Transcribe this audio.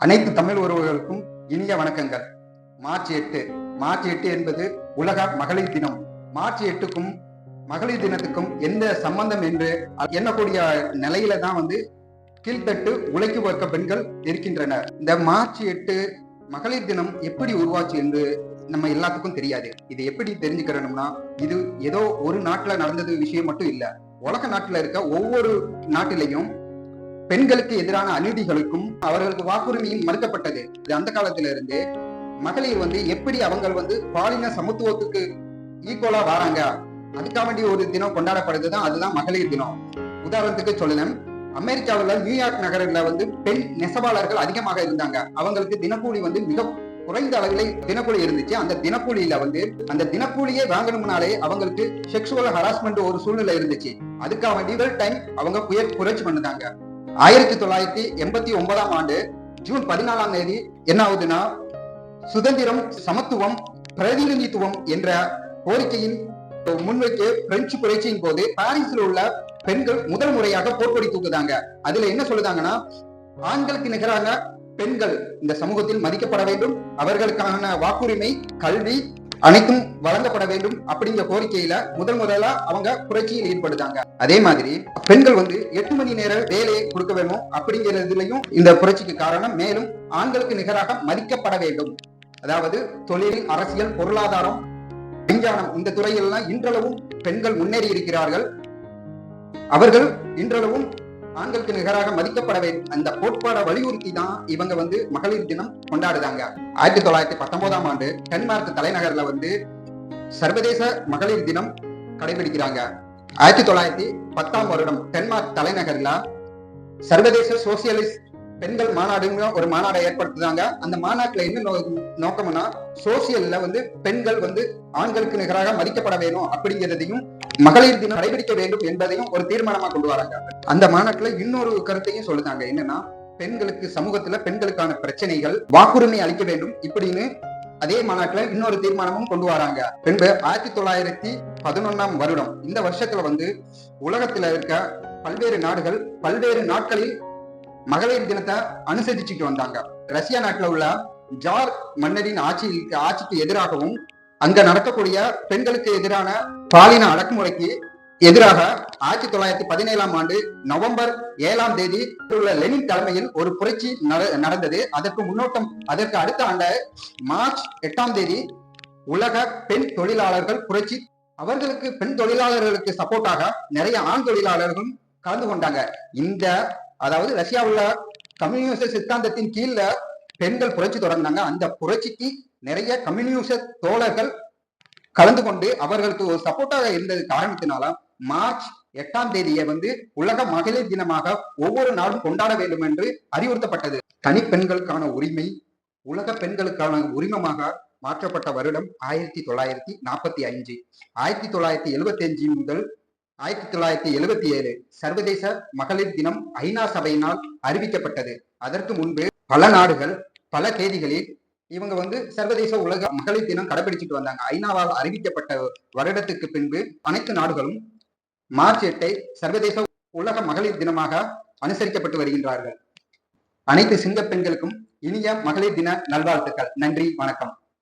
அனைத்து தமிழ் உறவுகளுக்கும் இனிய வணக்கங்கள். மார்ச் 8 என்பது உலக மகளிர் தினம். மார்ச் 8க்கும் மகளிர் தினத்துக்கும் எந்த சம்பந்தம் என்று எண்ணக்கூடிய நிலையில தான் கீழ்த்தட்டு உழைக்கும் வர்க்க பெண்கள் இருக்கின்றனர். இந்த மார்ச் 8 மகளிர் தினம் எப்படி உருவாச்சு என்று நம்ம எல்லாத்துக்கும் தெரியாது. இது எப்படி தெரிஞ்சுக்கிறோம்னா, இது ஏதோ ஒரு நாட்டுல நடந்தது விஷயம் மட்டும் இல்ல. உலக நாட்டுல இருக்க ஒவ்வொரு நாட்டிலையும் பெண்களுக்கு எதிரான அநீதிகளுக்கும் அவர்களுக்கு வாக்குரிமையும் மறுக்கப்பட்டது. அந்த காலத்துல இருந்து மகளிர் எப்படி அவங்க பாலின சமத்துவத்துக்கு ஈக்குவலா வராங்க, அதுக்காக வேண்டிய ஒரு தினம் கொண்டாடப்படுதுதான், அதுதான் மகளிர் தினம். உதாரணத்துக்கு சொல்லணும், அமெரிக்காவில் நியூயார்க் நகரில் பெண் நெசவாளர்கள் அதிகமாக இருந்தாங்க. அவங்களுக்கு தினக்கூலி மிக குறைந்த அளவில் தினக்கூலி இருந்துச்சு. அந்த தினக்கூலியில அந்த தினக்கூலியே வாங்கணும்னாலே அவங்களுக்கு செக்ஷுவல் ஹராஸ்மெண்ட் ஒரு சூழ்நிலை இருந்துச்சு. அதுக்காக வேண்டிய டைம் அவங்க புரட்சி பண்ணுதாங்க. 1989 ஆண்டு ஜூன் 14ஆம் தேதி என்ன ஆகுதுன்னா, சுதந்திரம், சமத்துவம், பிரதிநிதித்துவம் என்ற கோரிக்கையின் முன்வைக்க பிரெஞ்சு புரட்சியின் போது பாரிஸில் உள்ள பெண்கள் முதல் முறையாக போர்க்கொடி தூக்குதாங்க. அதுல என்ன சொல்லுதாங்கன்னா, ஆண்களுக்கு நிகரான பெண்கள் இந்த சமூகத்தில் மதிக்கப்பட வேண்டும், அவர்களுக்கான வாக்குரிமை, கல்வி அனைத்தும் வழங்கப்பட வேண்டும் அப்படிங்கிற கோரிக்கையில முதல்ல அவங்க புரட்சியில் ஈடுபடுத்தாங்க. அதே மாதிரி பெண்கள் 8 மணி நேர வேலையை கொடுக்க வேண்டும் அப்படிங்கிறதுலயும் இந்த புரட்சிக்கு காரணம். மேலும் ஆண்களுக்கு நிகராக மதிக்கப்பட வேண்டும். அதாவது தொழில், அரசியல், பொருளாதாரம், விஞ்ஞானம் இந்த துறையிலாம் இன்றளவும் பெண்கள் முன்னேறி இருக்கிறார்கள். அவர்கள் இன்றளவும் ஆண்களுக்கு நிகராக மதிக்கப்பட வேண்டும். அந்த கோட்பாடை வலியுறுத்தி தான் இவங்க மகளிர் தினம் கொண்டாடுதாங்க. 1919ஆம் ஆண்டு டென்மார்க் தலைநகர்ல சர்வதேச மகளிர் தினம் கடைபிடிக்கிறாங்க. 1910ஆம் வருடம் டென்மார்க் தலைநகர்ல சர்வதேச சோசியலிஸ்ட் பெண்கள் மாநாடுங்க ஒரு மாநாடை ஏற்படுத்துறாங்க. அந்த மாநாட்டுல என்ன நோக்கம்னா, சோசியல்ல பெண்கள் ஆண்களுக்கு நிகராக மதிக்கப்பட வேணும் அப்படிங்கிறதையும் மகளிர் தினம் கடைபிடிக்க வேண்டும் என்பதையும் ஒரு தீர்மானமா கொண்டு வராங்க. அந்த மாநாட்டுல இன்னொரு கருத்தையும் சொல்லுதாங்க. என்னன்னா, பெண்களுக்கு சமூகத்துல பெண்களுக்கான பிரச்சனைகள், வாக்குரிமை அளிக்க வேண்டும் இப்படின்னு அதே மாநாட்டுல இன்னொரு தீர்மானமும் கொண்டு வராங்க. பின்பு 1911ஆம் வருடம் இந்த வருஷத்துல உலகத்துல இருக்க பல்வேறு நாடுகள் பல்வேறு நாட்களில் மகளிர் தினத்தை அனுசரிச்சுட்டு வந்தாங்க. ரஷ்யா நாட்டுல உள்ள ஜார் மன்னரின் ஆட்சிக்கு எதிராகவும், அங்க நடக்கக்கூடிய பெண்களுக்கு எதிரான பாலின அடக்குமுறைக்கு எதிராக 1917ஆம் ஆண்டு நவம்பர் 7ஆம் தேதி உள்ள லெனின் தலைமையில் ஒரு புரட்சி நடந்தது. அதற்கு அடுத்த ஆண்டு மார்ச் 8ஆம் தேதி உலக பெண் தொழிலாளர்கள் புரட்சி. அவர்களுக்கு பெண் தொழிலாளர்களுக்கு சப்போர்ட்டாக நிறைய ஆண் தொழிலாளர்களும் கலந்து கொண்டாங்க. அதாவது ரஷ்யாவுள்ள கம்யூனிச சித்தாந்தத்தின் கீழ பெண்கள் புரட்சி தொடர்ந்தாங்க. அந்த புரட்சிக்கு நிறைய கம்யூனிச தோழர்கள் கலந்து கொண்டு அவர்களுக்கு ஒரு சப்போர்ட்டாக இருந்தது காரணத்தினால மார்ச் 8ஆம் தேதியை உலக மகளிர் தினமாக ஒவ்வொரு நாடும் கொண்டாட வேண்டும் என்று அறிவுறுத்தப்பட்டது. தனி பெண்களுக்கான உரிமை உலக பெண்களுக்கான உரிமமாக மாற்றப்பட்ட வருடம் 1945. 1975 முதல் 1977 சர்வதேச மகளிர் தினம் ஐநா சபையினால் அறிவிக்கப்பட்டது. அதற்கு முன்பு பல நாடுகள் பல தேதிகளில் இவங்க சர்வதேச உலக மகளிர் தினம் கடைபிடிச்சிட்டு வந்தாங்க. ஐநாவால் அறிவிக்கப்பட்ட வருடத்துக்கு பின்பு அனைத்து நாடுகளும் மார்ச் 8 சர்வதேச உலக மகளிர் தினமாக அனுசரிக்கப்பட்டு வருகின்றார்கள். அனைத்து சிங்க பெண்களுக்கும் இனிய மகளிர் தின நல்வாழ்த்துக்கள். நன்றி, வணக்கம்.